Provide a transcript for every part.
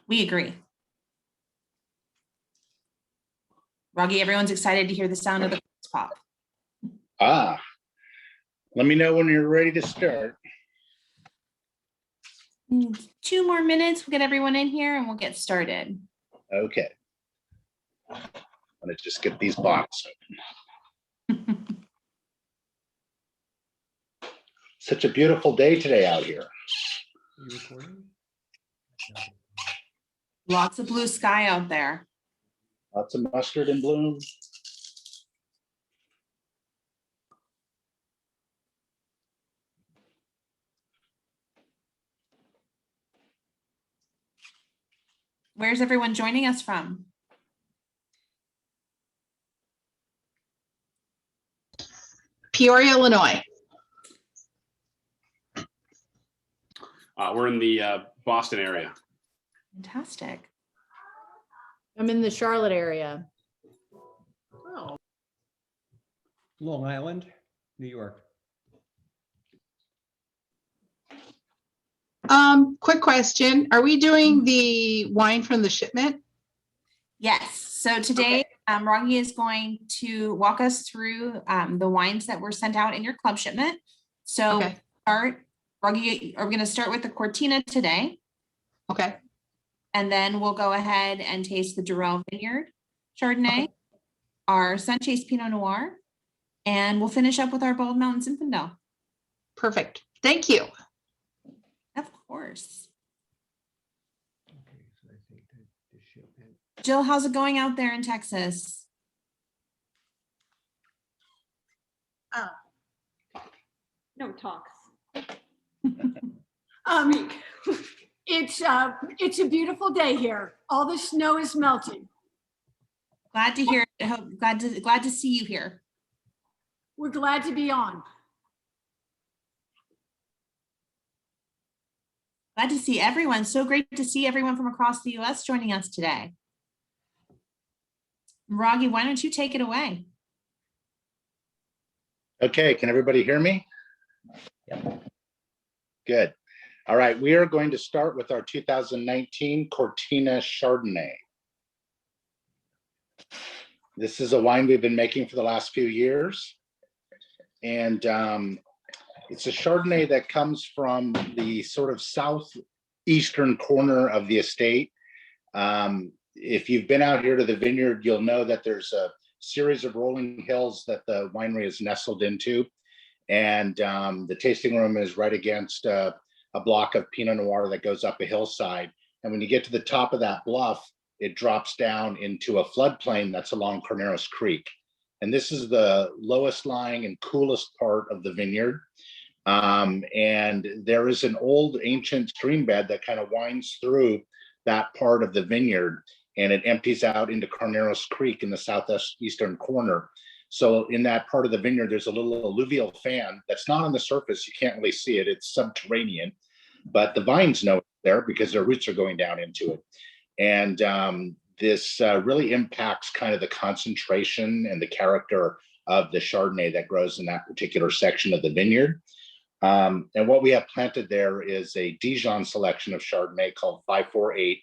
We agree. Roggy, everyone's excited to hear the sound of the pop. Ah, let me know when you're ready to start. 2 more minutes, we'll get everyone in here and we'll get started. Okay. I'm gonna just get these bottles open. Such a beautiful day today out here. Are you recording? Lots of blue sky out there. Lots of mustard in bloom. Where's everyone joining us from? Peoria, Illinois. We're in the Boston area. Fantastic. I'm in the Charlotte area. Oh. Long Island, New York. Quick question. Are we doing the wine from the shipment? Yes, so today Roggy is going to walk us through the wines that were sent out in your club shipment. So Okay. Roggy, are we going to start with the Coeurtina today? Okay. And then we'll go ahead and taste the Durell Vineyard Chardonnay, our Sunchase Pinot Noir, and we'll finish up with our Bald Mountain Zinfandel. Perfect. Thank you. Of course. Okay, so I think that the shipment. Jill, how's it going out there in Texas? No talks. It's a beautiful day here. All the snow is melting. Glad to hear it. Glad to see you here. We're glad to be on. Glad to see everyone. So great to see everyone from across the US joining us today. Roggy, why don't you take it away? Okay, can everybody hear me? Good. All right, we are going to start with our 2019 Coeurtina Chardonnay. This is a wine we've been making for the last few years. And it's a Chardonnay that comes from the sort of southeastern corner of the estate. If you've been out here to the vineyard, you'll know that there's a series of rolling hills that the winery is nestled into. And the tasting room is right against a block of Pinot Noir that goes up a hillside. And when you get to the top of that bluff, it drops down into a floodplain that's along Carneros Creek. And this is the lowest lying and coolest part of the vineyard. And there is an old ancient stream bed that kind of winds through that part of the vineyard, and it empties out into Carneros Creek in the southeastern corner. So in that part of the vineyard, there's a little alluvial fan that's not on the surface. You can't really see it. It's subterranean, but the vines know it's there because their roots are going down into it. And this really impacts kind of the concentration and the character of the Chardonnay that grows in that particular section of the vineyard. And what we have planted there is a Dijon selection of Chardonnay called 548,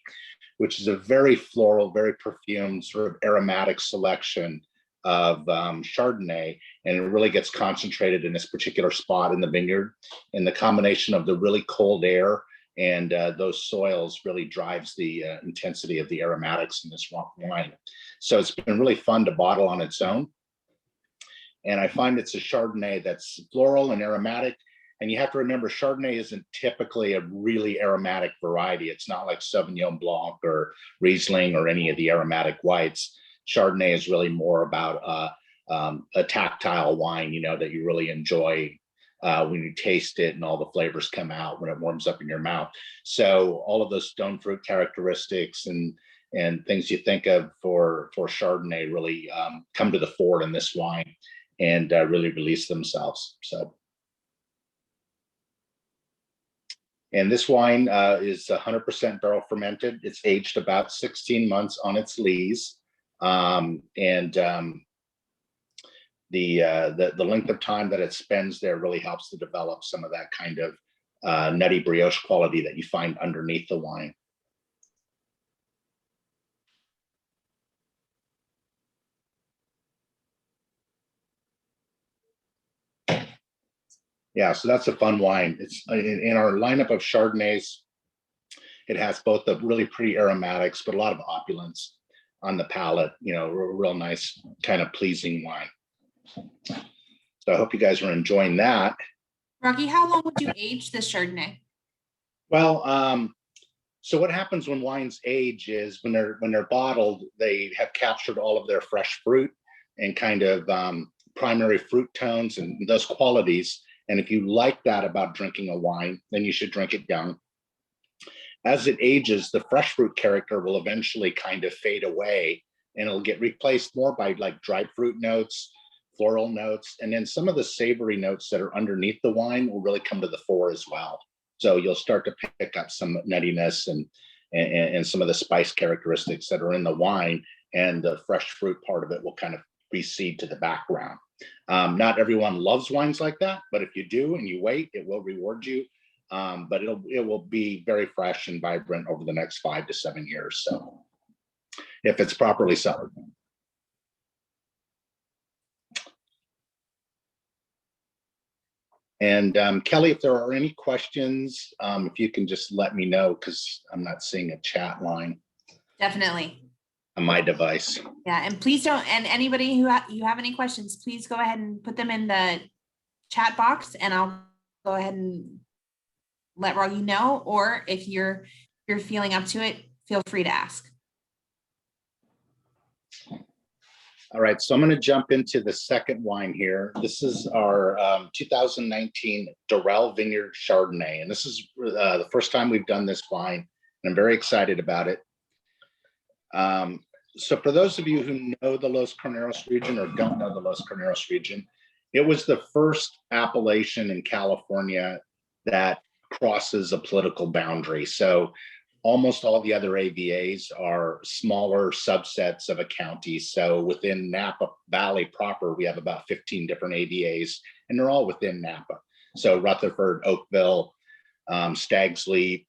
which is a very floral, very perfumed, sort of aromatic selection of Chardonnay. And it really gets concentrated in this particular spot in the vineyard. And the combination of the really cold air and those soils really drives the intensity of the aromatics in this wine. So it's been really fun to bottle on its own. And I find it's a Chardonnay that's floral and aromatic. And you have to remember, Chardonnay isn't typically a really aromatic variety. It's not like Sauvignon Blanc or Riesling or any of the aromatic whites. Chardonnay is really more about a tactile wine, you know, that you really enjoy when you taste it and all the flavors come out when it warms up in your mouth. So all of those stone fruit characteristics and things you think of for Chardonnay really come to the fore in this wine and really release themselves. So. And this wine is 100% barrel fermented. It's aged about 16 months on its lees. The length of time that it spends there really helps to develop some of that kind of nutty brioche quality that you find underneath the wine. Yeah, so that's a fun wine. It's in our lineup of Chardonnays. It has both the really pretty aromatics, but a lot of opulence on the palate, real nice, kind of pleasing wine. So I hope you guys are enjoying that. Rocky, how long would you age this Chardonnay? Well, so what happens when wines age is when they're bottled, they have captured all of their fresh fruit and kind of primary fruit tones and those qualities. And if you like that about drinking a wine, then you should drink it young. As it ages, the fresh fruit character will eventually kind of fade away, and it'll get replaced more by like dried fruit notes, floral notes, and then some of the savory notes that are underneath the wine will really come to the fore as well. So you'll start to pick up some nuttiness and some of the spice characteristics that are in the wine, and the fresh fruit part of it will kind of recede to the background. Not everyone loves wines like that, but if you do and you wait, it will reward you. But it will be very fresh and vibrant over the next 5 to 7 years. So if it's properly cellared. And Kelly, if there are any questions, if you can just let me know, because I'm not seeing a chat line Definitely. on my device. Yeah, and please don't, and anybody who you have any questions, please go ahead and put them in the chat box, and I'll go ahead and let Rocky know, or if you're feeling up to it, feel free to ask. All right, so I'm going to jump into the second wine here. This is our 2019 Durell Vineyard Chardonnay, and this is the first time we've done this wine, and I'm very excited about it. So for those of you who know the Los Carneros region or don't know the Los Carneros region, it was the first appellation in California that crosses a political boundary. So almost all the other AVAs are smaller subsets of a county. So within Napa Valley proper, we have about 15 different AVAs, and they're all within Napa. So Rutherford, Oakville, Stag's Leap,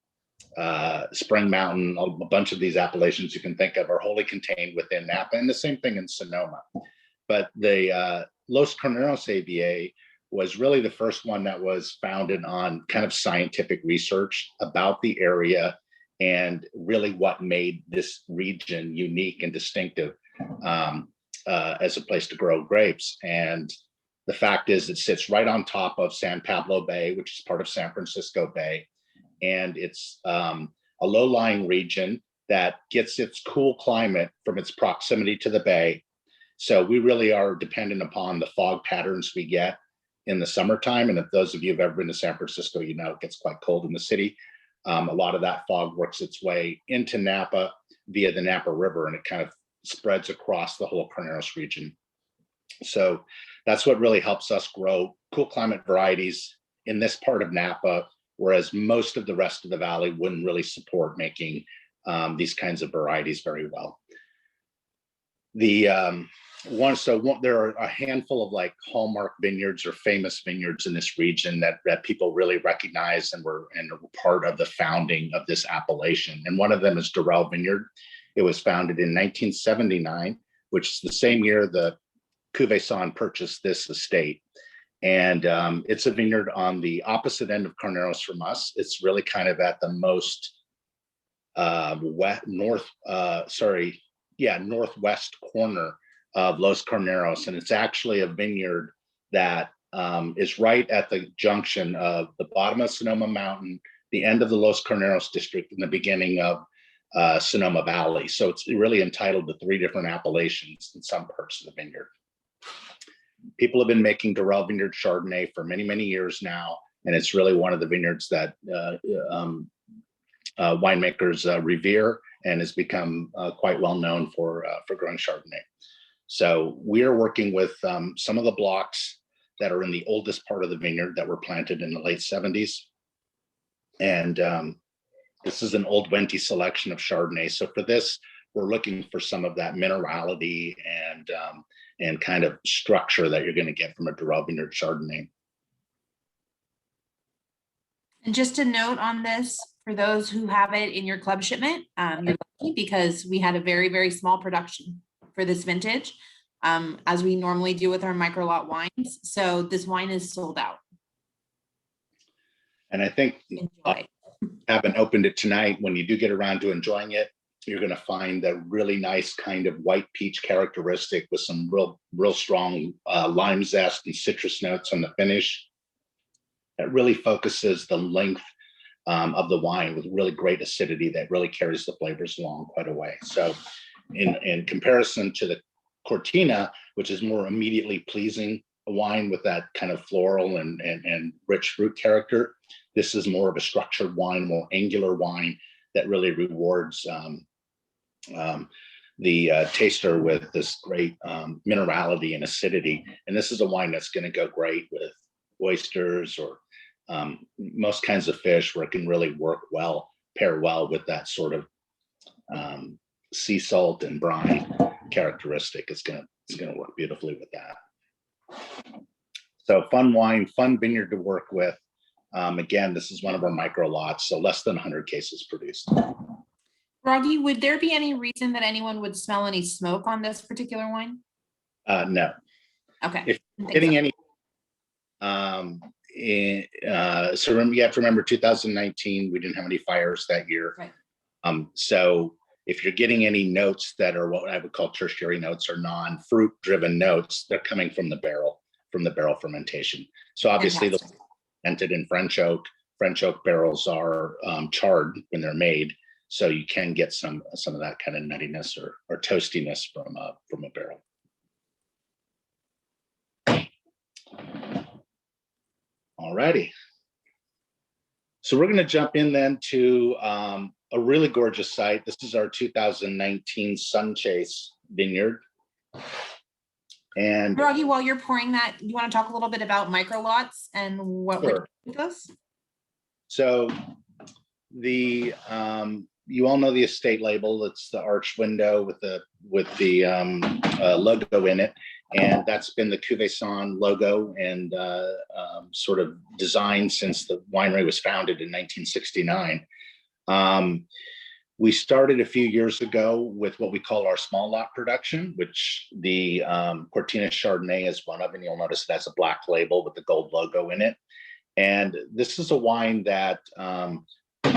Spring Mountain, a bunch of these appellations you can think of are wholly contained within Napa, and the same thing in Sonoma. But the Los Carneros AVA was really the first one that was founded on kind of scientific research about the area and really what made this region unique and distinctive as a place to grow grapes. And the fact is, it sits right on top of San Pablo Bay, which is part of San Francisco Bay. And it's a low-lying region that gets its cool climate from its proximity to the bay. So we really are dependent upon the fog patterns we get in the summertime. And if those of you have ever been to San Francisco, you know it gets quite cold in the city. A lot of that fog works its way into Napa via the Napa River, and it kind of spreads across the whole Carneros region. So that's what really helps us grow cool climate varieties in this part of Napa, whereas most of the rest of the valley wouldn't really support making these kinds of varieties very well. There are a handful of like hallmark vineyards or famous vineyards in this region that people really recognize and were part of the founding of this appellation. And one of them is Durell Vineyard. It was founded in 1979, which is the same year the Cuvaison purchased this estate. And it's a vineyard on the opposite end of Carneros from us. It's really kind of at the most northwest corner of Los Carneros. And it's actually a vineyard that is right at the junction of the bottom of Sonoma Mountain, the end of the Los Carneros district, and the beginning of Sonoma Valley. So it's really entitled to 3 different appellations in some parts of the vineyard. People have been making Durell Vineyard Chardonnay for many, many years now, and it's really one of the vineyards that winemakers revere and has become quite well known for growing Chardonnay. So we are working with some of the blocks that are in the oldest part of the vineyard that were planted in the late 70s. And this is an old Wente selection of Chardonnay. So for this, we're looking for some of that minerality and kind of structure that you're going to get from a Durell Vineyard Chardonnay. And just a note on this, for those who have it in your club shipment, you're lucky because we had a very, very small production for this vintage, as we normally do with our micro lot wines. So this wine is sold out. And I think Enjoy. haven't opened it tonight. When you do get around to enjoying it, you're going to find a really nice kind of white peach characteristic with some real strong lime zest and citrus notes on the finish. It really focuses the length of the wine with really great acidity that really carries the flavors along quite a way. So in comparison to the Coeurtina, which is more immediately pleasing wine with that kind of floral and rich fruit character, this is more of a structured wine, more angular wine that really rewards the taster with this great minerality and acidity. And this is a wine that's going to go great with oysters or most kinds of fish, where it can really pair well with that sort of sea salt and brine characteristic. It's going to work beautifully with that. So fun wine, fun vineyard to work with. Again, this is one of our micro lots, so less than 100 cases produced. Rogie, would there be any reason that anyone would smell any smoke on this particular wine? No. Okay. If Didn't think getting so. any, so you have to remember 2019, we didn't have any fires that year. Right. So if you're getting any notes that are what I would call tertiary notes or non-fruit driven notes, they're coming from the barrel fermentation. So obviously they're Fantastic. fermented in French oak. French oak barrels are charred when they're made. So you can get some of that kind of nuttiness or toastiness from a barrel. All righty. So we're going to jump in then to a really gorgeous site. This is our 2019 Sunchase Vineyard. And Rogie, while you're pouring that, you want to talk a little bit about micro lots and what we're Sure. doing with those? So you all know the estate label. It's the arched window with the logo in it, and that's been the Cuvaison logo and sort of design since the winery was founded in 1969. We started a few years ago with what we call our small lot production, which the Coeurtina Chardonnay is one of, and you'll notice it has a black label with the gold logo in it. And this is a wine that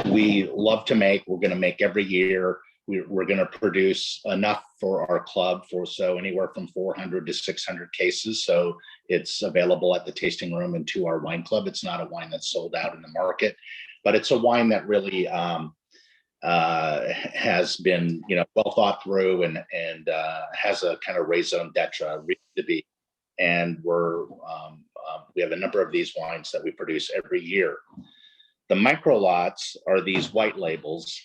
we love to make. We're going to make every year. We're going to produce enough for our club so anywhere from 400 to 600 cases. So it's available at the tasting room and to our wine club. It's not a wine that's sold out in the market, but it's a wine that really has been, well thought through and has a kind of raison d'etre to be. And we have a number of these wines that we produce every year. The micro lots are these white labels.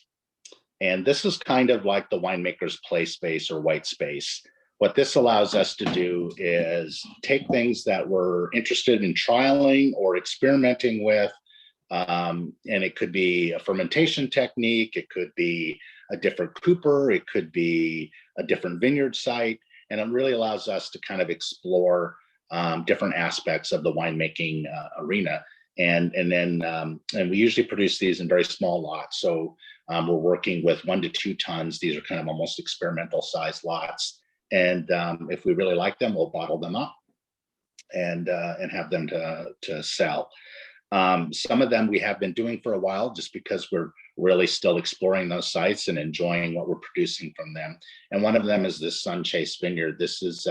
And this is kind of like the winemaker's play space or white space. What this allows us to do is take things that we're interested in trialing or experimenting with. And it could be a fermentation technique. It could be a different cooper. It could be a different vineyard site. And it really allows us to kind of explore different aspects of the winemaking arena. And we usually produce these in very small lots. So we're working with 1 to 2 tons. These are kind of almost experimental size lots. And if we really like them, we'll bottle them up and have them to sell. Some of them we have been doing for a while just because we're really still exploring those sites and enjoying what we're producing from them. And one of them is this Sunchase Vineyard. This is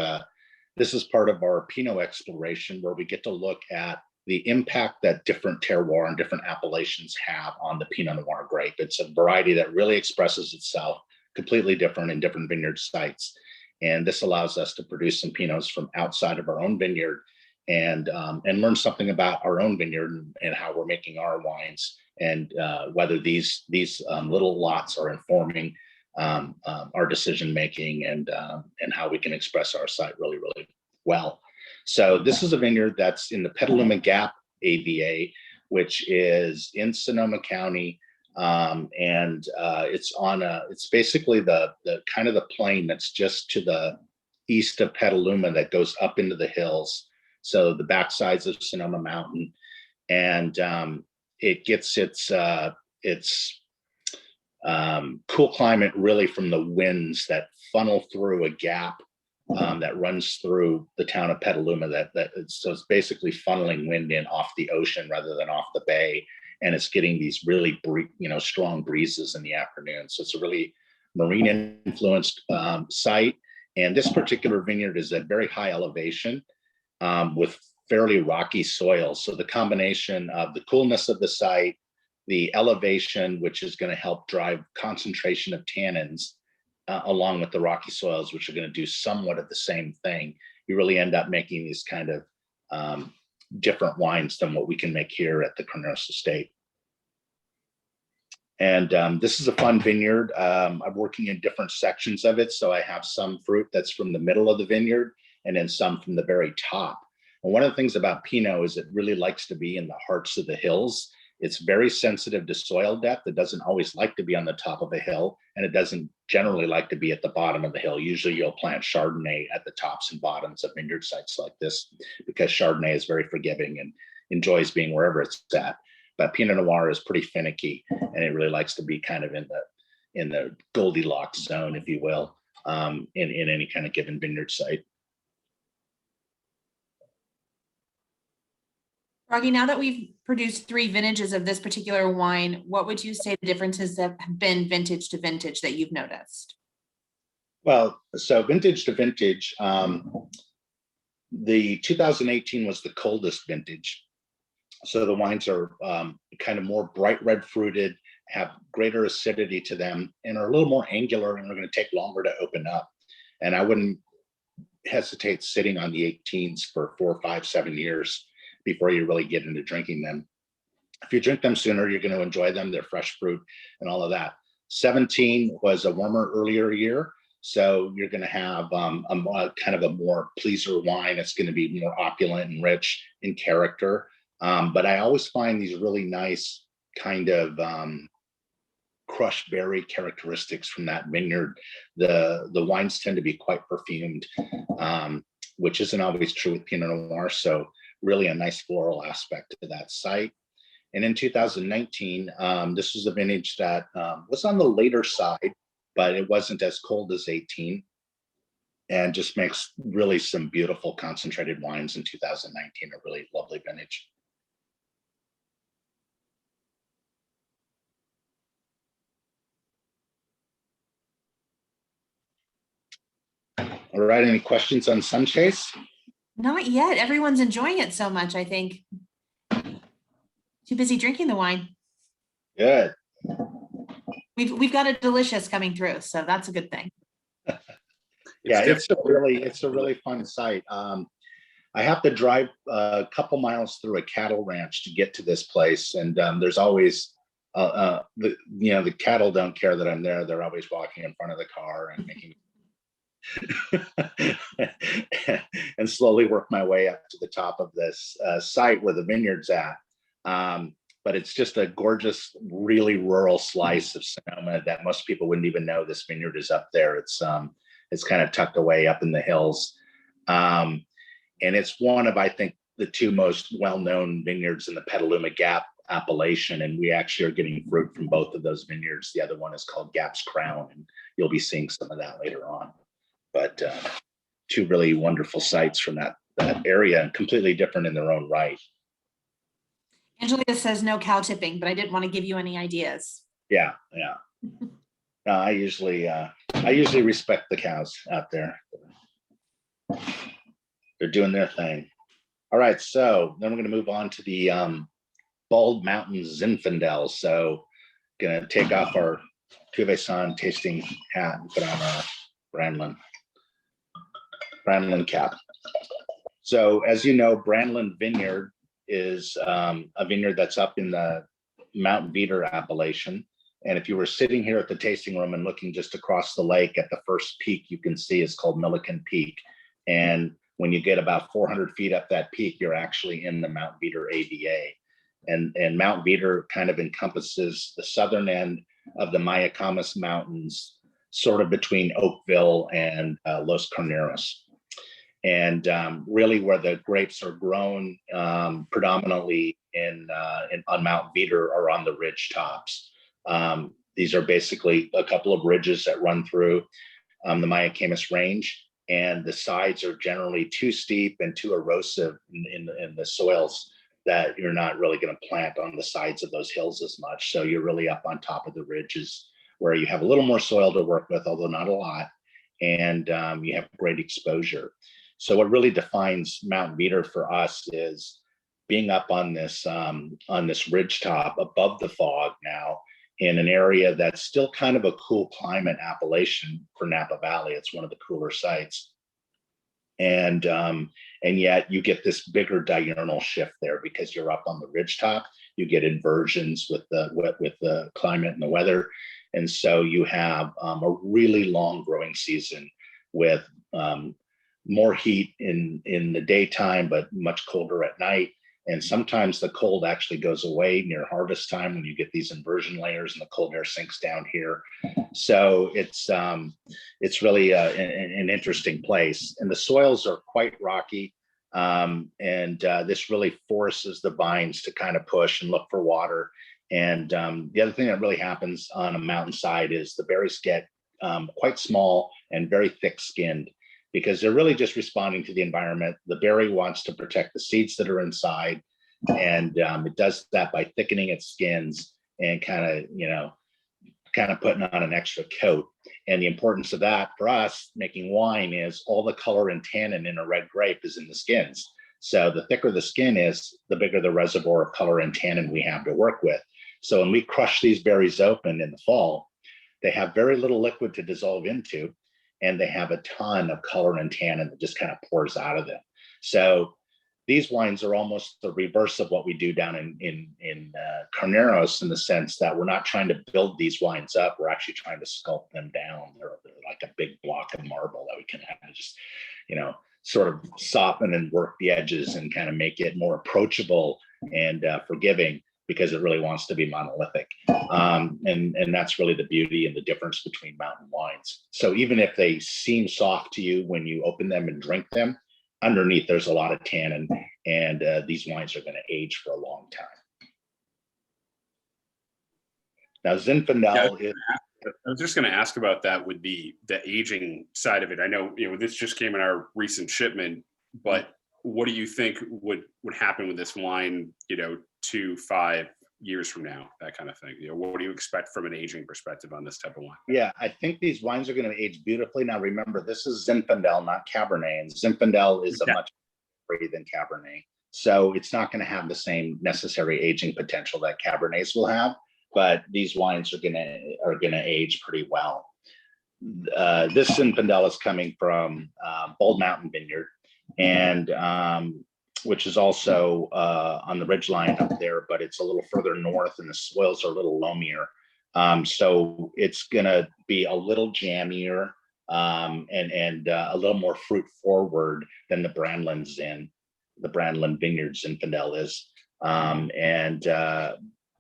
part of our Pinot exploration, where we get to look at the impact that different terroir and different appellations have on the Pinot Noir grape. It's a variety that really expresses itself completely different in different vineyard sites. And this allows us to produce some Pinots from outside of our own vineyard and learn something about our own vineyard and how we're making our wines, and whether these little lots are informing our decision making and how we can express our site really, really well. So this is a vineyard that's in the Petaluma Gap AVA, which is in Sonoma County, and it's basically the kind of the plain that's just to the east of Petaluma that goes up into the hills. So the backsides of Sonoma Mountain, and it gets its cool climate really from the winds that funnel through a gap that runs through the town of Petaluma. So it's basically funneling wind in off the ocean rather than off the bay. and it's getting these really strong breezes in the afternoon. So it's a really marine influenced site. And this particular vineyard is at very high elevation with fairly rocky soil. So the combination of the coolness of the site, the elevation, which is going to help drive concentration of tannins, along with the rocky soils, which are going to do somewhat of the same thing, you really end up making these kind of different wines than what we can make here at the Carneros Estate. And this is a fun vineyard. I'm working in different sections of it. So I have some fruit that's from the middle of the vineyard and then some from the very top. And one of the things about Pinot is it really likes to be in the hearts of the hills. It's very sensitive to soil depth. It doesn't always like to be on the top of a hill, and it doesn't generally like to be at the bottom of the hill. Usually you'll plant Chardonnay at the tops and bottoms of vineyard sites like this because Chardonnay is very forgiving and enjoys being wherever it's at. But Pinot Noir is pretty finicky, and it really likes to be kind of in the Goldilocks zone, if you will, in any kind of given vineyard site. Froggy, now that we've produced 3 vintages of this particular wine, what would you say the differences have been vintage to vintage that you've noticed? Well, so vintage to vintage, the 2018 was the coldest vintage. So the wines are kind of more bright red fruited, have greater acidity to them, and are a little more angular, and are going to take longer to open up. And I wouldn't hesitate sitting on the 18s for 4, 5, 7 years before you really get into drinking them. If you drink them sooner, you're going to enjoy them. They're fresh fruit and all of that. 17 was a warmer, earlier year. So you're going to have a kind of a more pleaser wine. It's going to be more opulent and rich in character. But I always find these really nice kind of crushed berry characteristics from that vineyard. The wines tend to be quite perfumed, which isn't always true with Pinot Noir. So really a nice floral aspect to that site. And in 2019, this was a vintage that was on the later side, but it wasn't as cold as 18, and just makes really some beautiful concentrated wines in 2019, a really lovely vintage. All right, any questions on Sunchase? Not yet. Everyone's enjoying it so much, I think. Too busy drinking the wine. Good. We've got a delicious coming through, so that's a good thing. Yeah, it's a really fun site. I have to drive a couple miles through a cattle ranch to get to this place, and there's always the cattle don't care that I'm there. They're always walking in front of the car and making and slowly work my way up to the top of this site where the vineyard's at. But it's just a gorgeous, really rural slice of Sonoma that most people wouldn't even know this vineyard is up there. It's kind of tucked away up in the hills. And it's one of, I think, the 2 most well-known vineyards in the Petaluma Gap appellation. And we actually are getting fruit from both of those vineyards. The other one is called Gap's Crown, and you'll be seeing some of that later on. But 2 really wonderful sites from that area, and completely different in their own right. Angelina says no cow tipping, but I didn't want to give you any ideas. Yeah. No, I usually respect the cows out there. They're doing their thing. All right, so then we're going to move on to the Bald Mountain Zinfandel. So going to take off our Cuvaison tasting hat and put on our Brandlin cap. So as you know, Brandlin Vineyard is a vineyard that's up in the Mount Veeder appellation. And if you were sitting here at the tasting room and looking just across the lake at the first peak you can see is called Milliken Peak. And when you get about 400 feet up that peak, you're actually in the Mount Veeder AVA. And Mount Veeder kind of encompasses the southern end of the Mayacamas Mountains, sort of between Oakville and Los Carneros. And really where the grapes are grown predominantly on Mount Veeder are on the ridge tops. These are basically a couple of ridges that run through the Mayacamas range, and the sides are generally too steep and too erosive in the soils that you're not really going to plant on the sides of those hills as much. So you're really up on top of the ridges where you have a little more soil to work with, although not a lot, and you have great exposure. So what really defines Mountain Meader for us is being up on this ridge top above the fog now in an area that's still kind of a cool climate appellation for Napa Valley. It's one of the cooler sites. And yet you get this bigger diurnal shift there because you're up on the ridge top. You get inversions with the climate and the weather. And so you have a really long growing season with more heat in the daytime, but much colder at night. And sometimes the cold actually goes away near harvest time when you get these inversion layers and the cold air sinks down here. So it's really an interesting place. And the soils are quite rocky. This really forces the vines to kind of push and look for water. And the other thing that really happens on a mountainside is the berries get quite small and very thick skinned, because they're really just responding to the environment. The berry wants to protect the seeds that are inside, and it does that by thickening its skins and kind of putting on an extra coat. And the importance of that for us making wine is all the color and tannin in a red grape is in the skins. So the thicker the skin is, the bigger the reservoir of color and tannin we have to work with. So when we crush these berries open in the fall, they have very little liquid to dissolve into, and they have a ton of color and tannin that just kind of pours out of them. So these wines are almost the reverse of what we do down in Carneros, in the sense that we're not trying to build these wines up. We're actually trying to sculpt them down. They're like a big block of marble that we can have to just, sort of soften and work the edges and kind of make it more approachable and forgiving, because it really wants to be monolithic. And that's really the beauty and the difference between mountain wines. So even if they seem soft to you when you open them and drink them, underneath there's a lot of tannin, and these wines are going to age for a long time. Now, Zinfandel is... I was just going to ask about that with the aging side of it. I know, this just came in our recent shipment, but what do you think would happen with this wine, 2-5 years from now, that kind of thing? What do you expect from an aging perspective on this type of wine? Yeah, I think these wines are going to age beautifully. Now, remember, this is Zinfandel, not Cabernet, and Zinfandel is a much better than Cabernet. So it's not going to have the same necessary aging potential that Cabernets will have, but these wines are going to age pretty well. This Zinfandel is coming from Bald Mountain Vineyard, and which is also on the ridgeline up there, but it's a little further north and the soils are a little loamier. So it's gonna be a little jammier and a little more fruit forward than the Brandlin Vineyard Zinfandel is.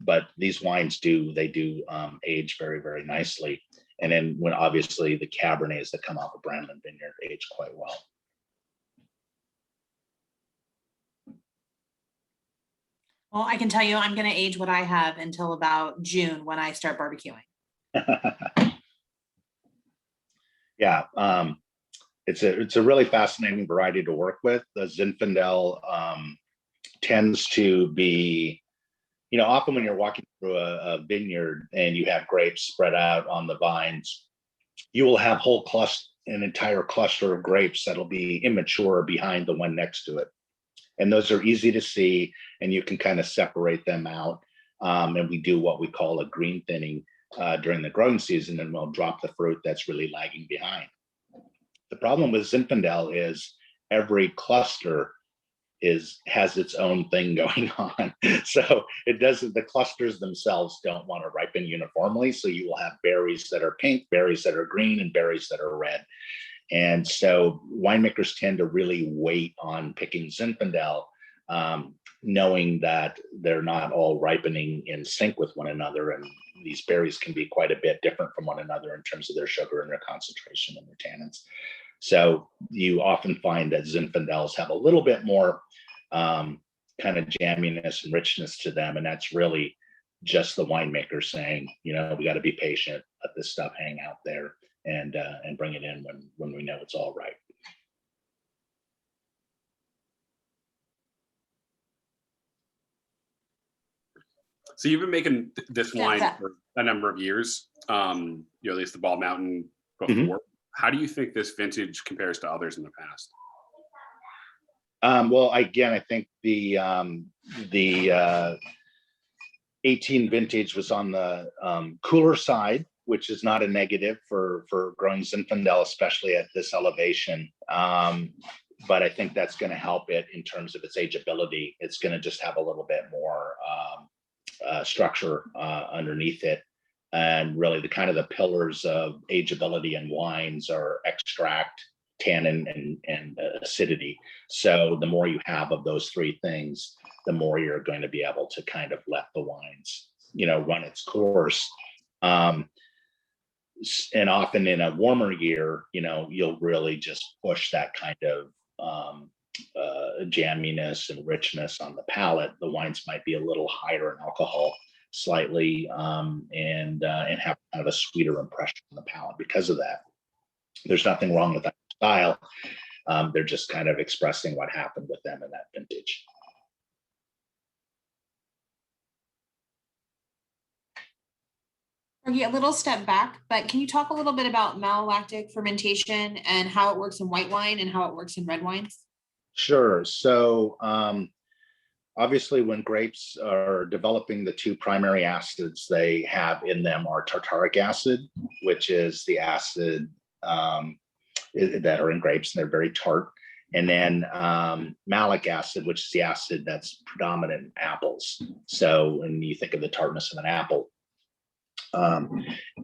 But these wines do age very, very nicely. And then when obviously the Cabernets that come off of Brandlin Vineyard age quite well. Well, I can tell you, I'm going to age what I have until about June when I start barbecuing. Yeah, it's a really fascinating variety to work with. The Zinfandel tends to be, often when you're walking through a vineyard and you have grapes spread out on the vines, you will have an entire cluster of grapes that'll be immature behind the one next to it. And those are easy to see, and you can kind of separate them out. And we do what we call a green thinning during the growing season, and we'll drop the fruit that's really lagging behind. The problem with Zinfandel is every cluster has its own thing going on. So the clusters themselves don't want to ripen uniformly. So you will have berries that are pink, berries that are green, and berries that are red. And so winemakers tend to really wait on picking Zinfandel, knowing that they're not all ripening in sync with one another. And these berries can be quite a bit different from one another in terms of their sugar and their concentration and their tannins. So you often find that Zinfandels have a little bit more kind of jamminess and richness to them. And that's really just the winemaker saying, we got to be patient, let this stuff hang out there, and bring it in when we know it's all right. So you've been making this Yeah, wine that- for a number of years, at least the Bald Mountain before. Mhm. How do you think this vintage compares to others in the past? Well, again, I think the 18 vintage was on the cooler side, which is not a negative for growing Zinfandel, especially at this elevation. But I think that's going to help it in terms of its ageability. It's going to just have a little bit more structure underneath it. And really the kind of the pillars of ageability in wines are extract, tannin, and acidity. So the more you have of those three things, the more you're going to be able to kind of let the wines, run its course. And often in a warmer year, you'll really just push that kind of jamminess and richness on the palate. The wines might be a little higher in alcohol slightly, and have kind of a sweeter impression on the palate because of that. There's nothing wrong with that style. They're just kind of expressing what happened with them in that vintage. A little step back, but can you talk a little bit about malolactic fermentation and how it works in white wine and how it works in red wines? Sure. So obviously, when grapes are developing, the two primary acids they have in them are tartaric acid, which is the acid that are in grapes, and they're very tart. And then malic acid, which is the acid that's predominant in apples. So when you think of the tartness of an apple,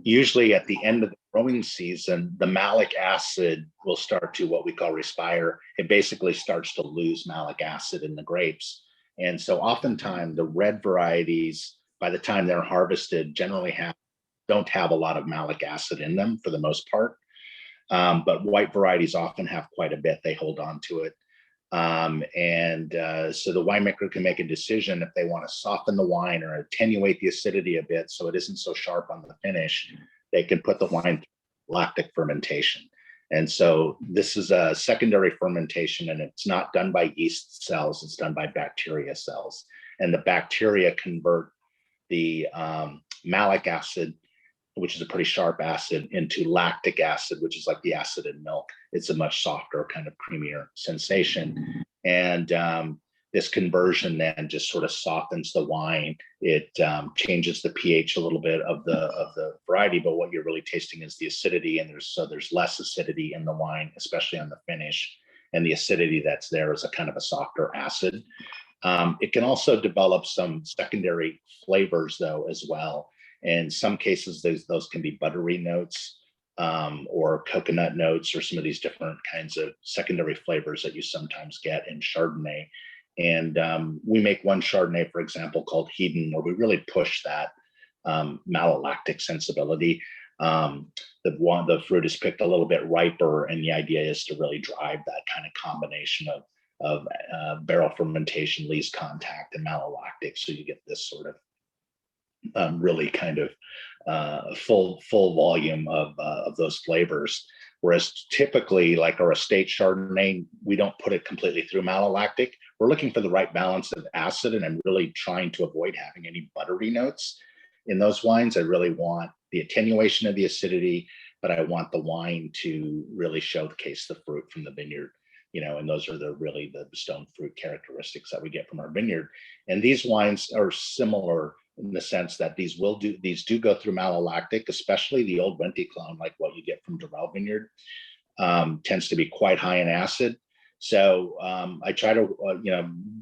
usually at the end of the growing season, the malic acid will start to what we call respire. It basically starts to lose malic acid in the grapes. And so oftentimes the red varieties, by the time they're harvested, generally don't have a lot of malic acid in them for the most part. But white varieties often have quite a bit. They hold on to it. So the winemaker can make a decision if they want to soften the wine or attenuate the acidity a bit so it isn't so sharp on the finish. They can put the wine through lactic fermentation. And so this is a secondary fermentation, and it's not done by yeast cells, it's done by bacteria cells. And the bacteria convert the malic acid, which is a pretty sharp acid, into lactic acid, which is like the acid in milk. It's a much softer, kind of creamier sensation. And this conversion then just sort of softens the wine. It changes the pH a little bit of the variety, but what you're really tasting is the acidity, and there's less acidity in the wine, especially on the finish. And the acidity that's there is a kind of a softer acid. It can also develop some secondary flavors though as well. In some cases, those can be buttery notes or coconut notes, or some of these different kinds of secondary flavors that you sometimes get in Chardonnay. And we make one Chardonnay, for example, called Hedon, where we really push that malolactic sensibility. The fruit is picked a little bit riper, and the idea is to really drive that kind of combination of barrel fermentation, lees contact, and malolactic, so you get this sort of really kind of full volume of those flavors. Whereas typically, like our estate Chardonnay, we don't put it completely through malolactic. We're looking for the right balance of acid, and I'm really trying to avoid having any buttery notes in those wines. I really want the attenuation of the acidity, but I want the wine to really showcase the fruit from the vineyard. And those are really the stone fruit characteristics that we get from our vineyard. And these wines are similar in the sense that these do go through malolactic, especially the old Wente clone, like what you get from Durell Vineyard, tends to be quite high in acid. So I try to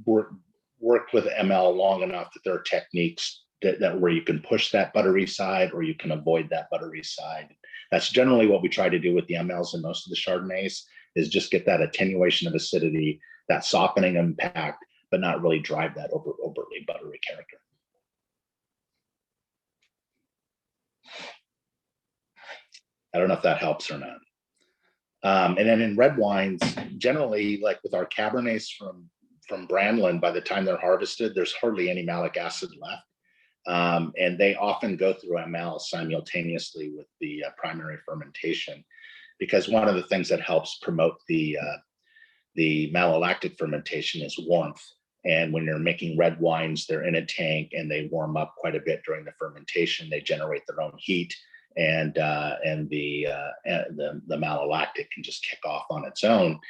work with ML long enough that there are techniques that where you can push that buttery side or you can avoid that buttery side. That's generally what we try to do with the MLs and most of the Chardonnays, is just get that attenuation of acidity, that softening impact, but not really drive that overtly buttery character. I don't know if that helps or not. And then in red wines, generally, like with our Cabernets from Brandlin, by the time they're harvested, there's hardly any malic acid left. And they often go through ML simultaneously with the primary fermentation, because one of the things that helps promote the malolactic fermentation is warmth. And when you're making red wines, they're in a tank and they warm up quite a bit during the fermentation. They generate their own heat, and the malolactic can just kick off on its own.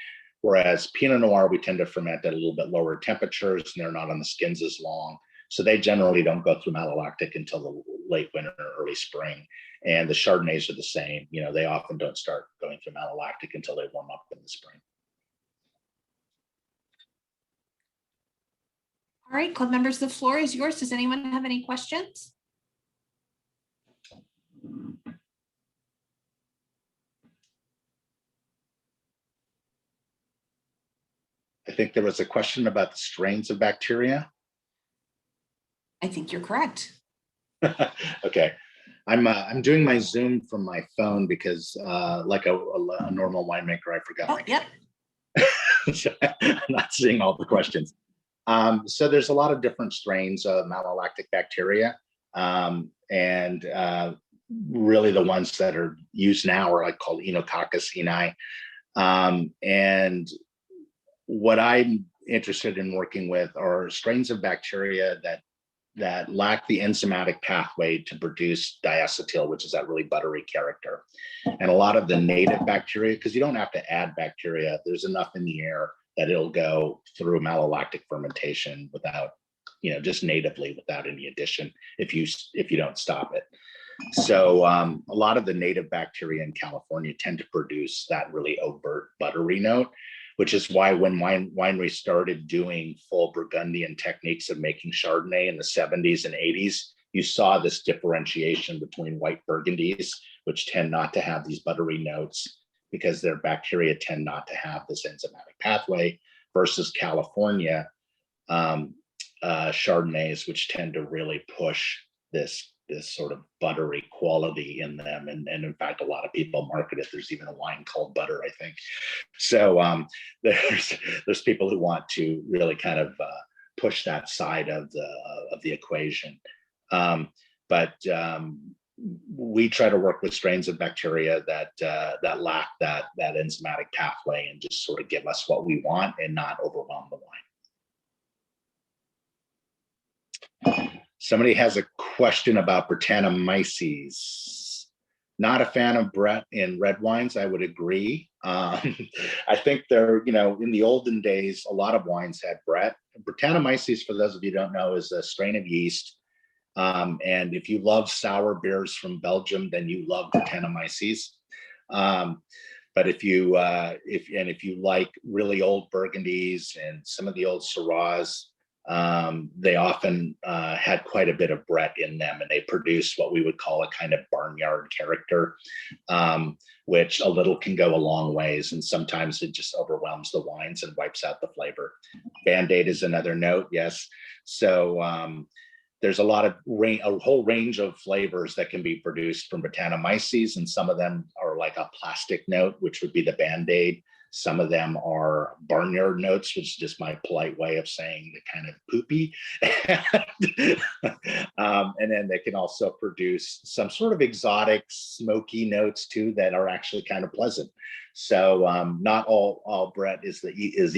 Whereas Pinot Noir, we tend to ferment at a little bit lower temperatures, and they're not on the skins as long. So they generally don't go through malolactic until the late winter, early spring. And the Chardonnays are the same. You know, they often don't start going through malolactic until they warm up in the spring. All right, club members, the floor is yours. Does anyone have any questions? I think there was a question about the strains of bacteria. I think you're correct. Okay, I'm doing my Zoom from my phone because like a normal winemaker, I forgot. Oh, yep. So I'm not seeing all the questions. So there's a lot of different strains of malolactic bacteria, and really the ones that are used now are like called Enococcus ini. And what I'm interested in working with are strains of bacteria that lack the enzymatic pathway to produce diacetyl, which is that really buttery character. And a lot of the native bacteria, because you don't have to add bacteria, there's enough in the air that it'll go through malolactic fermentation without, just natively without any addition if you don't stop it. So a lot of the native bacteria in California tend to produce that really overt buttery note, which is why when wineries started doing full Burgundian techniques of making Chardonnay in the 70s and 80s, you saw this differentiation between white Burgundies, which tend not to have these buttery notes because their bacteria tend not to have this enzymatic pathway, versus California Chardonnays, which tend to really push this sort of buttery quality in them. And in fact, a lot of people market it. There's even a wine called Butter, I think. So there's people who want to really kind of push that side of the equation. But we try to work with strains of bacteria that lack that enzymatic pathway and just sort of give us what we want and not overwhelm the wine. Somebody has a question about Brettanomyces. Not a fan of Brett in red wines, I would agree. I think they're, in the olden days, a lot of wines had Brett. Brettanomyces, for those of you who don't know, is a strain of yeast. And if you love sour beers from Belgium, then you love Brettanomyces. But if you like really old Burgundies and some of the old Syrahs, they often had quite a bit of Brett in them, and they produce what we would call a kind of barnyard character, which a little can go a long ways, and sometimes it just overwhelms the wines and wipes out the flavor. Band-Aid is another note, yes. So there's a whole range of flavors that can be produced from Brettanomyces, and some of them are like a plastic note, which would be the Band-Aid. Some of them are barnyard notes, which is just my polite way of saying the kind of poopy. And then they can also produce some sort of exotic, smoky notes too that are actually kind of pleasant. So not all Brett is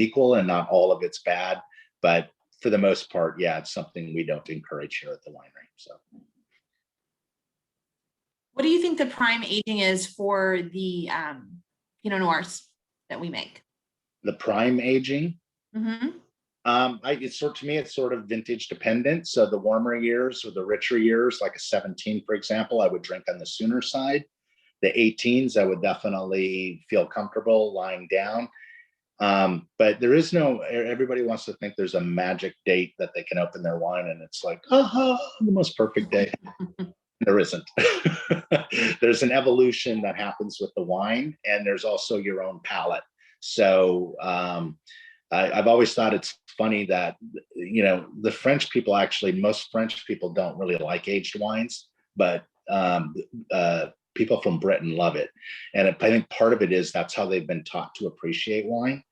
equal, and not all of it's bad, but for the most part, yeah, it's something we don't encourage here at the winery. So, What do you think the prime aging is for the Pinot Noirs that we make? The prime aging, Mm-hmm. to me, it's sort of vintage dependent. So the warmer years or the richer years, like a 17, for example, I would drink on the sooner side. The 18s, I would definitely feel comfortable lying down. But there is everybody wants to think there's a magic date that they can open their wine and it's like, the most perfect day. There isn't. There's an evolution that happens with the wine, and there's also your own palate. So I've always thought it's funny that, the French people, actually, most French people don't really like aged wines, but people from Britain love it. And I think part of it is that's how they've been taught to appreciate wine.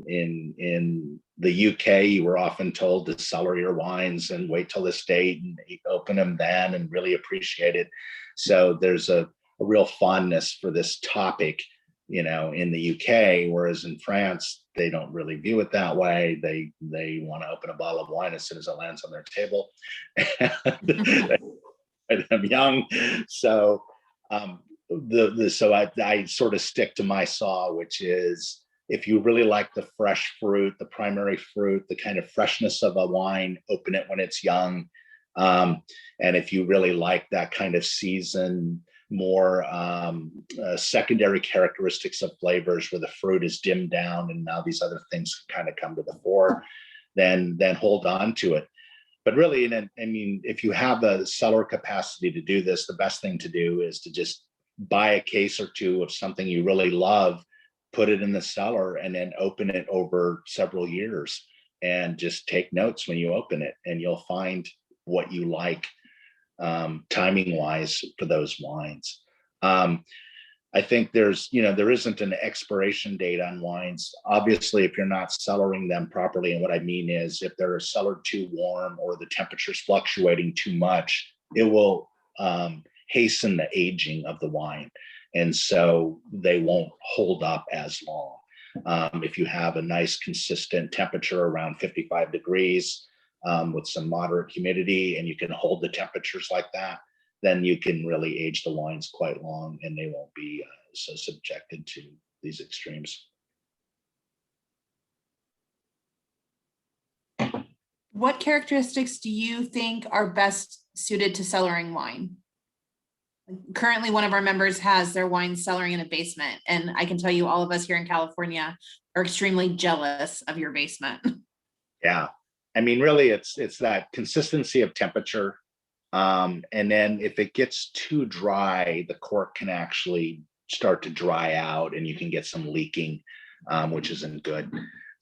In the UK, you were often told to cellar your wines and wait till this date and open them then and really appreciate it. So there's a real fondness for this topic, in the UK, whereas in France, they don't really view it that way. They want to open a bottle of wine as soon as it lands on their table. I'm young, so so I sort of stick to my saw, which is if you really like the fresh fruit, the primary fruit, the kind of freshness of a wine, open it when it's young. And if you really like that kind of season, more secondary characteristics of flavors where the fruit is dimmed down and now these other things kind of come to the fore, then hold on to it. But really, I mean, if you have the cellar capacity to do this, the best thing to do is to just buy a case or two of something you really love, put it in the cellar, and then open it over several years and just take notes when you open it, and you'll find what you like timing wise for those wines. I think there isn't an expiration date on wines. Obviously, if you're not cellaring them properly, and what I mean is if they're cellared too warm or the temperature's fluctuating too much, it will hasten the aging of the wine. And so they won't hold up as long. If you have a nice consistent temperature around 55 degrees with some moderate humidity, and you can hold the temperatures like that, then you can really age the wines quite long and they won't be so subjected to these extremes. What characteristics do you think are best suited to cellaring wine? Currently, one of our members has their wine cellaring in a basement, and I can tell you all of us here in California are extremely jealous of your basement. Yeah, I mean, really, it's that consistency of temperature. And then if it gets too dry, the cork can actually start to dry out and you can get some leaking, which isn't good.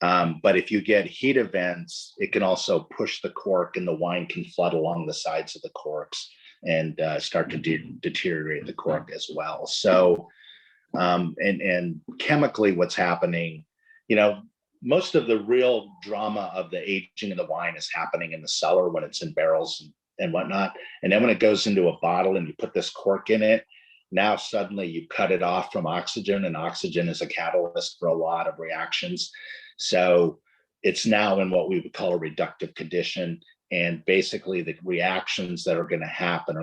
But if you get heat events, it can also push the cork and the wine can flood along the sides of the corks and start to deteriorate the cork as well. So, and chemically what's happening, most of the real drama of the aging of the wine is happening in the cellar when it's in barrels and whatnot. And then when it goes into a bottle and you put this cork in it, now suddenly you cut it off from oxygen, and oxygen is a catalyst for a lot of reactions. So it's now in what we would call a reductive condition. And basically the reactions that are going to happen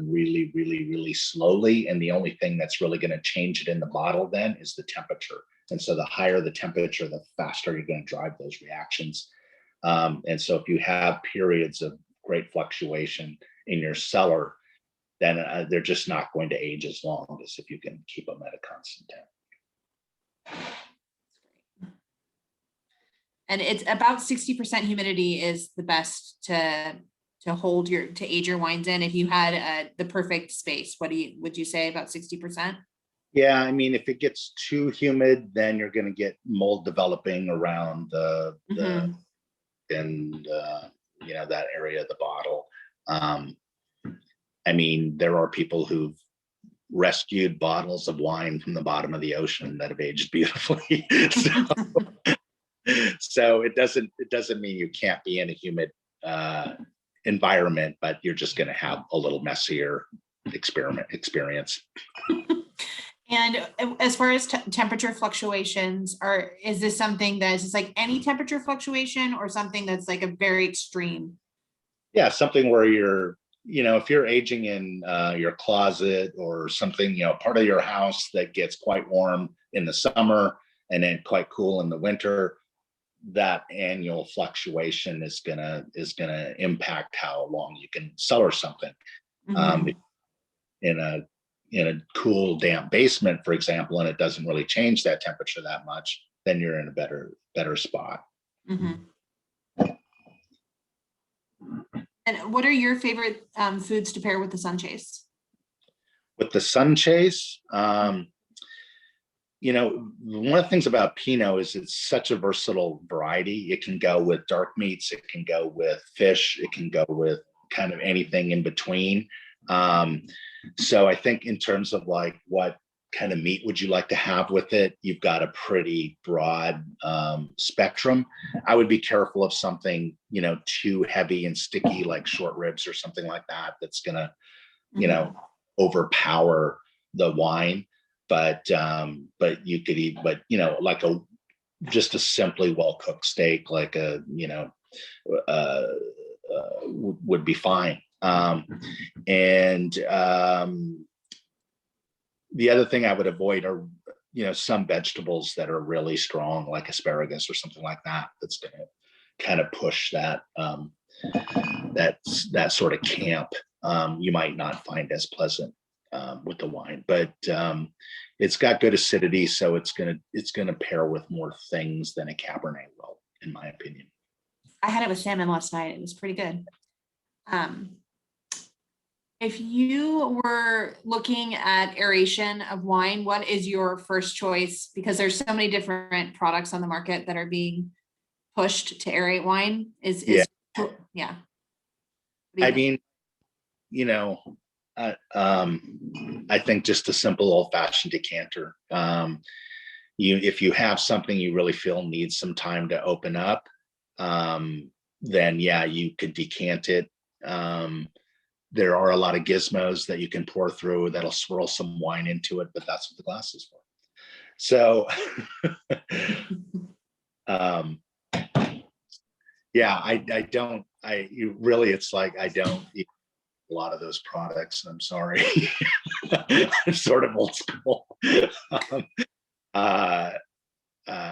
really, really, really slowly. And the only thing that's really going to change it in the bottle then is the temperature. And so the higher the temperature, the faster you're going to drive those reactions. And so if you have periods of great fluctuation in your cellar, then they're just not going to age as long as if you can keep them at a constant temp. And it's about 60% humidity is the best to age your wines in. If you had the perfect space, would you say about 60%? Yeah, I mean, if it gets too humid, then you're going to get mold developing around that area of the bottle. I mean, there are people who've rescued bottles of wine from the bottom of the ocean that have aged beautifully. So it doesn't mean you can't be in a humid environment, but you're just going to have a little messier experience. And as far as temperature fluctuations, is this something that is just like any temperature fluctuation, or something that's like a very extreme? Yeah, something where if you're aging in your closet or something, part of your house that gets quite warm in the summer and then quite cool in the winter, that annual fluctuation is gonna impact how long you can cellar something. In a cool, damp basement, for example, and it doesn't really change that temperature that much, then you're in a better spot. And what are your favorite foods to pair with the sunchase? With the sunchase, one of the things about Pinot is it's such a versatile variety. It can go with dark meats, it can go with fish, it can go with kind of anything in between. So I think in terms of like what kind of meat would you like to have with it, you've got a pretty broad spectrum. I would be careful of something, too heavy and sticky like short ribs or something like that that's gonna, overpower the wine. But you could eat, like just a simply well-cooked steak, like a, uh, would be fine. The other thing I would avoid are, some vegetables that are really strong, like asparagus or something like that. That's going to kind of push that that sort of camp. You might not find as pleasant with the wine, but it's got good acidity, so it's gonna pair with more things than a Cabernet will, in my opinion. I had it with salmon last night. It was pretty good. If you were looking at aeration of wine, what is your first choice? Because there's so many different products on the market that are being pushed to aerate wine. Yeah. I mean, I think just a simple old-fashioned decanter. If you have something you really feel needs some time to open up, then yeah, you could decant it. There are a lot of gizmos that you can pour through that'll swirl some wine into it, but that's what the glass is for. So, yeah, it's like, I don't eat a lot of those products. I'm sorry. I'm sort of old school.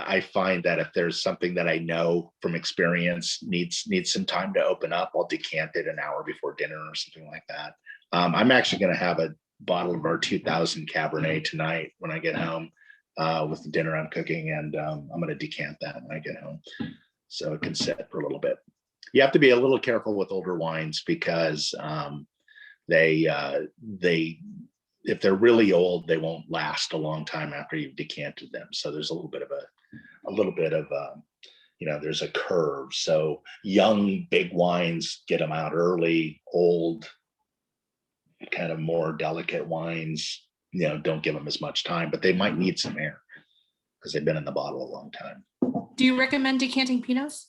I find that if there's something that I know from experience needs some time to open up, I'll decant it an hour before dinner or something like that. I'm actually going to have a bottle of our 2000 Cabernet tonight when I get home with the dinner I'm cooking, and I'm going to decant that when I get home, so it can sit for a little bit. You have to be a little careful with older wines because if they're really old, they won't last a long time after you've decanted them. So there's a little bit of there's a curve. So young, big wines, get them out early. Old, kind of more delicate wines, don't give them as much time, but they might need some air because they've been in the bottle a long time. Do you recommend decanting Pinots?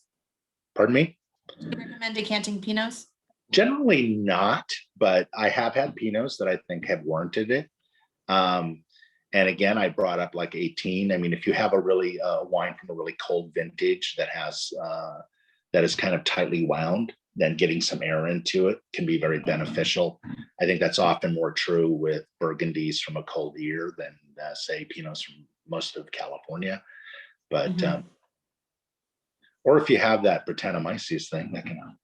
Pardon me? Do you recommend decanting Pinots? Generally not, but I have had Pinots that I think have warranted it. And again, I brought up like 18. I mean, if you have a really wine from a really cold vintage that has that is kind of tightly wound, then getting some air into it can be very beneficial. I think that's often more true with Burgundies from a cold year than say Pinots from most of California. But or if you have that Brettanomyces thing, that can help.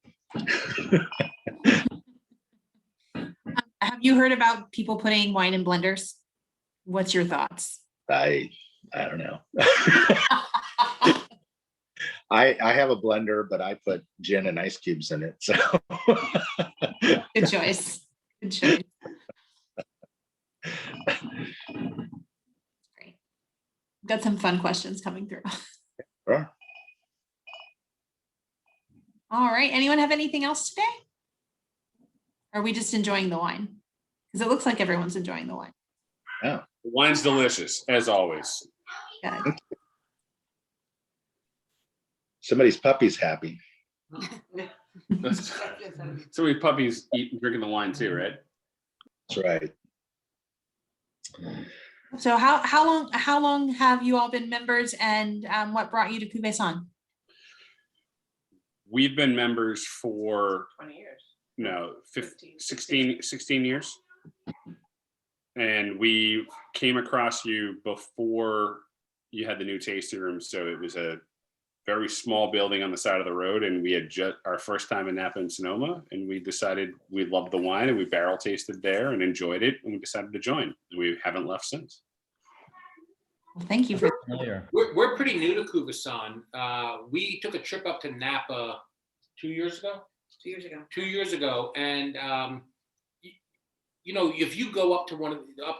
Have you heard about people putting wine in blenders? What's your thoughts? I don't know. I have a blender, but I put gin and ice cubes in it. So good choice. Good choice. Great. Got some fun questions coming through. Sure. All right. Anyone have anything else today? Or are we just enjoying the wine? Because it looks like everyone's enjoying the wine. Yeah. The wine's delicious, as always. Good. Somebody's puppy's happy. So we puppies eat drinking the wine too, right? That's right. So how long have you all been members, and what brought you to Cuvaison? We've been members for 20 years. No, 16 years. And we came across you before you had the new tasting room. So it was a very small building on the side of the road, and we had just our first time in Napa and Sonoma, and we decided we loved the wine, and we barrel tasted there and enjoyed it, and we decided to join. We haven't left since. Well, thank you for We're pretty new to Cuvaison. We took a trip up to Napa 2 years ago. 2 years ago. 2 years ago, and if you go up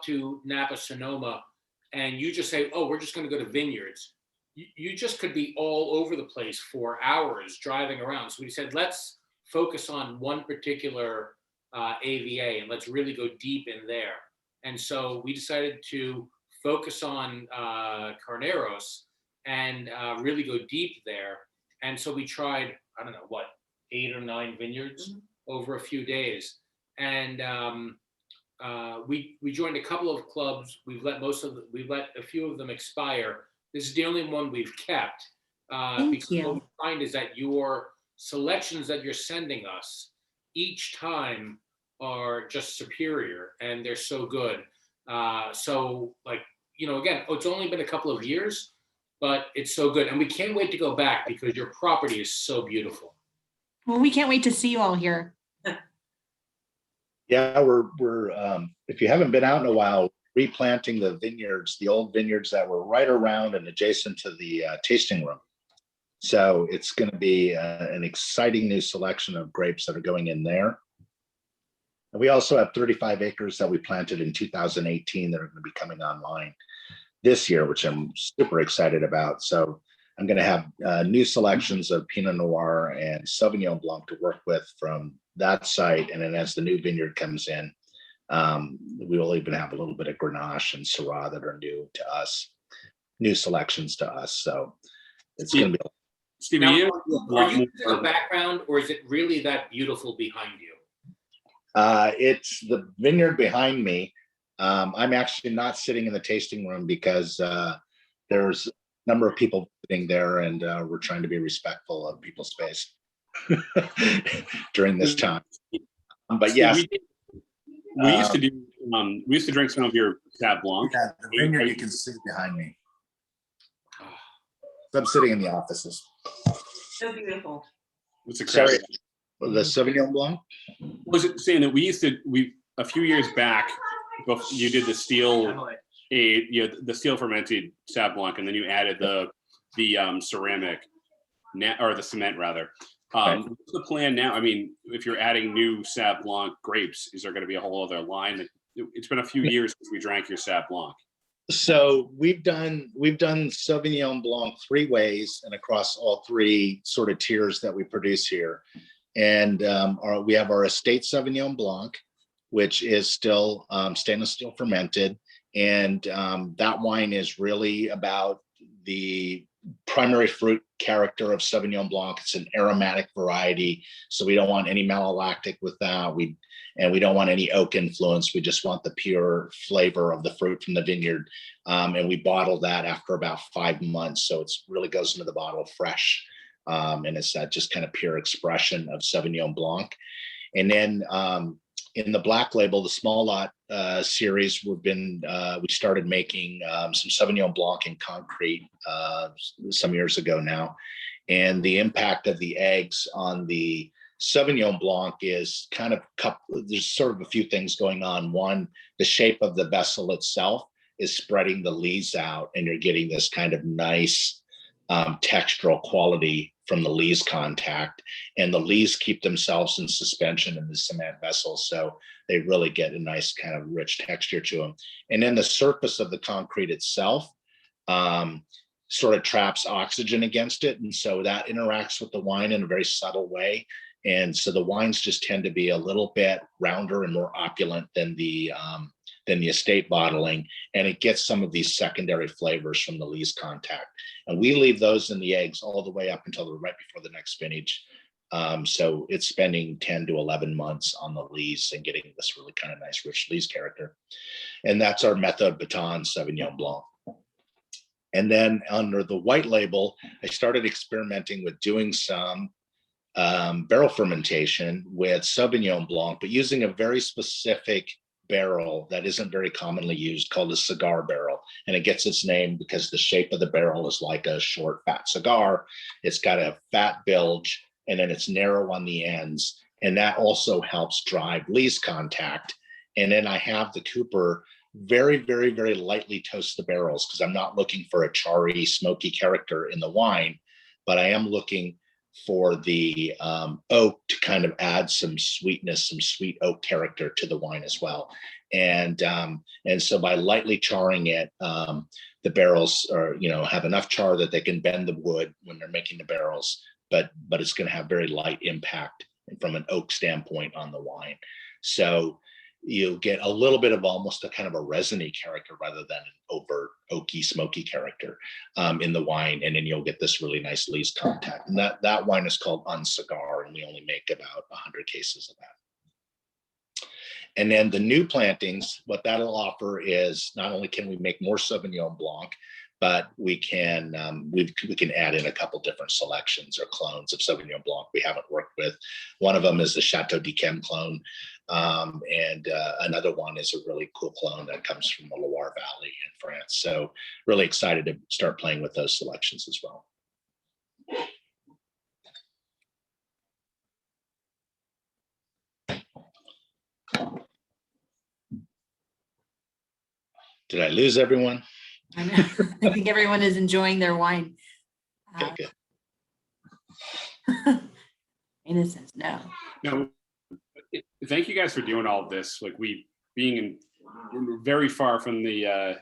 to Napa, Sonoma, and you just say, "Oh, we're just going to go to Vineyards," you just could be all over the place for hours driving around. So we said, let's focus on one particular AVA and let's really go deep in there. And so we decided to focus on Carneros and really go deep there. And so we tried, 8 or 9 vineyards over a few days. And we joined a couple of clubs. We've let a few of them expire, This is the only one we've kept. Thank Because you. what we find is that your selections that you're sending us each time are just superior, and they're so good. So like, again, it's only been a couple of years, but it's so good. And we can't wait to go back because your property is so beautiful. Well, we can't wait to see you all here. Yeah, we're if you haven't been out in a while, replanting the vineyards, the old vineyards that were right around and adjacent to the tasting room. So it's going to be an exciting new selection of grapes that are going in there. And we also have 35 acres that we planted in 2018 that are going to be coming online this year, which I'm super excited about. So I'm going to have new selections of Pinot Noir and Sauvignon Blanc to work with from that site. And then as the new vineyard comes in, we will even have a little bit of Grenache and Syrah that are new to us, new selections to us. So it's going to be. Steve, Now, you are you using a background, or is it really that beautiful behind you? It's the vineyard behind me. I'm actually not sitting in the tasting room because there's a number of people sitting there, and we're trying to be respectful of people's space during this time. But Steve, yes, we used to do. We used to drink some of your Cab Blanc. yeah, the vineyard you can see behind me. So I'm sitting in the offices. So beautiful. What's the Sorry, crowd? the Sauvignon Blanc. Was it saying that we a few years back, you did the steel, the steel fermented Sauv Blanc, and then you added the ceramic, or the cement rather. Right. What's the plan now? I mean, if you're adding new Sauv Blanc grapes, is there going to be a whole other line? It's been a few years since we drank your Sauv Blanc. So we've done Sauvignon Blanc 3 ways and across all 3 sort of tiers that we produce here. And we have our estate Sauvignon Blanc, which is still stainless steel fermented. And that wine is really about the primary fruit character of Sauvignon Blanc. It's an aromatic variety, so we don't want any malolactic with that. We don't want any oak influence. We just want the pure flavor of the fruit from the vineyard. And we bottle that after about 5 months, so it's really goes into the bottle fresh. And it's that just kind of pure expression of Sauvignon Blanc. And then in the black label, the small lot series, we started making some Sauvignon Blanc in concrete some years ago now. And the impact of the eggs on the Sauvignon Blanc is kind of there's sort of a few things going on. One, the shape of the vessel itself is spreading the lees out, and you're getting this kind of nice textural quality from the lees contact, and the lees keep themselves in suspension in the cement vessel, so they really get a nice kind of rich texture to them. And then the surface of the concrete itself sort of traps oxygen against it, and so that interacts with the wine in a very subtle way. And so the wines just tend to be a little bit rounder and more opulent than the estate bottling, and it gets some of these secondary flavors from the lees contact. And we leave those in the eggs all the way up until right before the next vintage. So it's spending 10 to 11 months on the lees and getting this really kind of nice rich lees character. And that's our Methode Baton Sauvignon Blanc. And then under the white label, I started experimenting with doing some barrel fermentation with Sauvignon Blanc, but using a very specific barrel that isn't very commonly used, called a cigar barrel. And it gets its name because the shape of the barrel is like a short, fat cigar. It's got a fat bilge, and then it's narrow on the ends. And that also helps drive lees contact. And then I have the cooper very, very, very lightly toast the barrels, because I'm not looking for a charry, smoky character in the wine, but I am looking for the oak to kind of add some sweetness, some sweet oak character to the wine as well. And so by lightly charring it, the barrels are, have enough char that they can bend the wood when they're making the barrels, but it's going to have very light impact from an oak standpoint on the wine. So you get a little bit of almost a kind of a resiny character rather than an overt oaky, smoky character in the wine. And then you'll get this really nice lees contact. And that wine is called Uncigar, and we only make about 100 cases of that. And then the new plantings, what that'll offer is not only can we make more Sauvignon Blanc, but we can add in a couple different selections or clones of Sauvignon Blanc we haven't worked with. One of them is the Chateau d'Yquem clone, and another one is a really cool clone that comes from the Loire Valley in France. So really excited to start playing with those selections as well. Did I lose everyone? I know. I think everyone is enjoying their wine. Okay, good. Innocence, no. No, thank you guys for doing all of this. Like being very far from the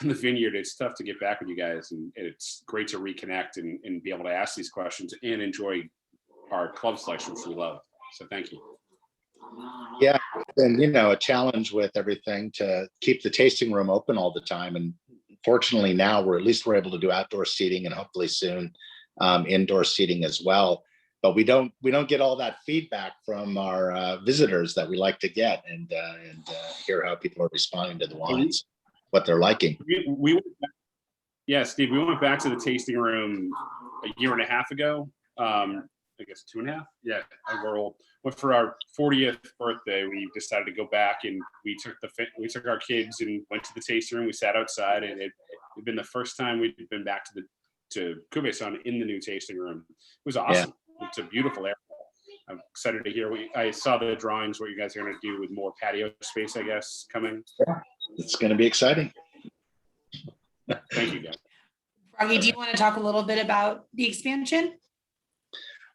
vineyard, it's tough to get back with you guys, and it's great to reconnect and be able to ask these questions and enjoy our club selection, which we love. So thank you. Yeah, and a challenge with everything to keep the tasting room open all the time. And fortunately now we're able to do outdoor seating, and hopefully soon indoor seating as well. But we don't get all that feedback from our visitors that we like to get, and hear how people are responding to the wines, what they're liking. Yeah, Steve, we went back to the tasting room a year and a half ago. I guess 2.5. Yeah, we're old. But for our 40th birthday, we decided to go back, and we took our kids and went to the tasting room. We sat outside, and it had been the first time we'd been back to Cuvaison in the new tasting room. It was awesome. Yeah. It's a beautiful area. I'm excited to hear I saw the drawings, what you guys are going to do with more patio space, I guess, coming. Yeah, it's going to be exciting. Thank you, guys. Froggy, do you want to talk a little bit about the expansion?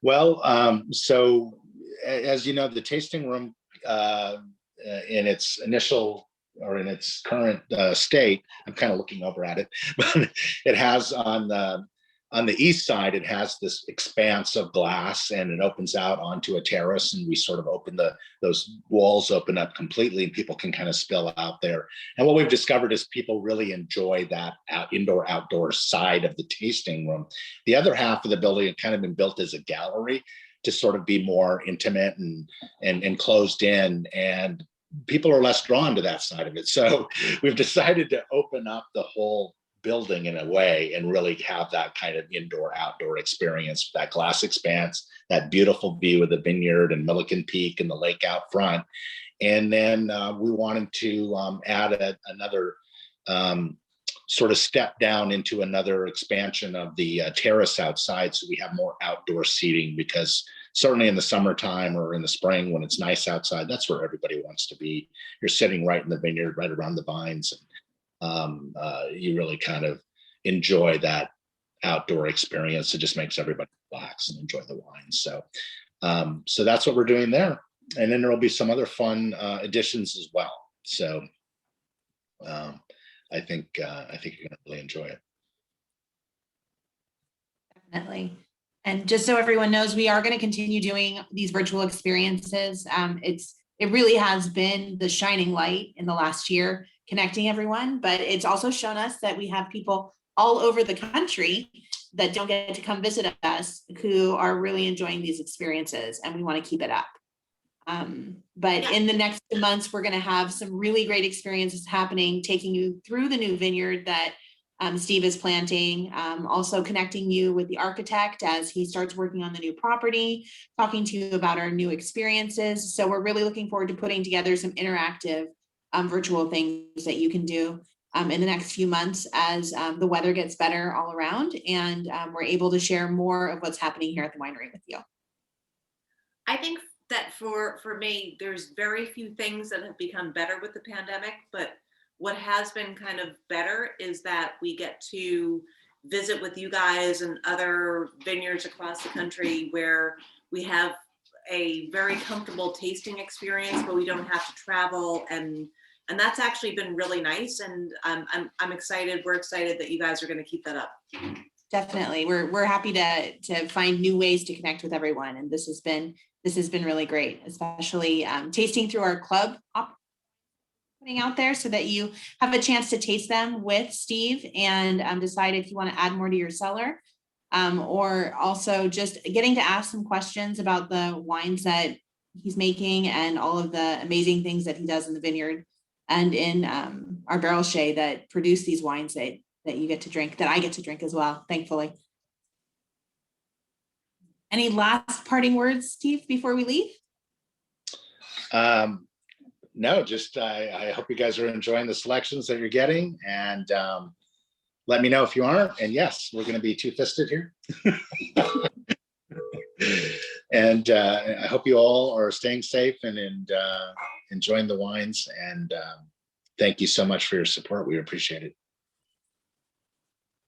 Well, so as you know, the tasting room in its initial or in its current state, I'm kind of looking over at it, but it has on the east side, it has this expanse of glass, and it opens out onto a terrace, and we sort of those walls open up completely, and people can kind of spill out there. And what we've discovered is people really enjoy that indoor outdoor side of the tasting room. The other half of the building had kind of been built as a gallery to sort of be more intimate and closed in, and people are less drawn to that side of it. So we've decided to open up the whole building in a way and really have that kind of indoor outdoor experience, that glass expanse, that beautiful view of the vineyard and Milliken Peak and the lake out front. And then we wanted to add another sort of step down into another expansion of the terrace outside, so we have more outdoor seating, because certainly in the summertime or in the spring when it's nice outside, that's where everybody wants to be. You're sitting right in the vineyard, right around the vines, and you really kind of enjoy that outdoor experience. It just makes everybody relax and enjoy the wine. So so that's what we're doing there. And then there will be some other fun additions as well. So I think you're gonna really enjoy it. Definitely. And just so everyone knows, we are going to continue doing these virtual experiences. It really has been the shining light in the last year, connecting everyone, but it's also shown us that we have people all over the country that don't get to come visit us who are really enjoying these experiences, and we want to keep it up. But in the next 2 months, we're going to have some really great experiences happening, taking you through the new vineyard that Steve is planting, also connecting you with the architect as he starts working on the new property, talking to you about our new experiences. So we're really looking forward to putting together some interactive virtual things that you can do in the next few months as the weather gets better all around, and we're able to share more of what's happening here at the winery with you. I think that for me, there's very few things that have become better with the pandemic, but what has been kind of better is that we get to visit with you guys and other vineyards across the country where we have a very comfortable tasting experience, but we don't have to travel, and that's actually been really nice. And I'm excited. We're excited that you guys are going to keep that up. Definitely, we're happy to find new ways to connect with everyone, and this has been really great, especially tasting through our club putting out there, so that you have a chance to taste them with Steve and decide if you want to add more to your cellar, or also just getting to ask some questions about the wines that he's making and all of the amazing things that he does in the vineyard and in our barrel shay that produce these wines that that you get to drink, that I get to drink as well, thankfully. Any last parting words, Steve, before we leave? No, just I hope you guys are enjoying the selections that you're getting, and let me know if you aren't. And yes, we're going to be two-fisted here. And I hope you all are staying safe and enjoying the wines. And thank you so much for your support. We appreciate it.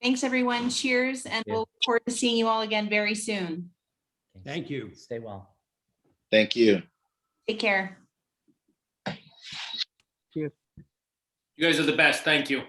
Thanks, everyone. Cheers, and we'll look forward to seeing you all again very soon. Thank you. Stay well. Thank you. Take care. You guys are the best. Thank you.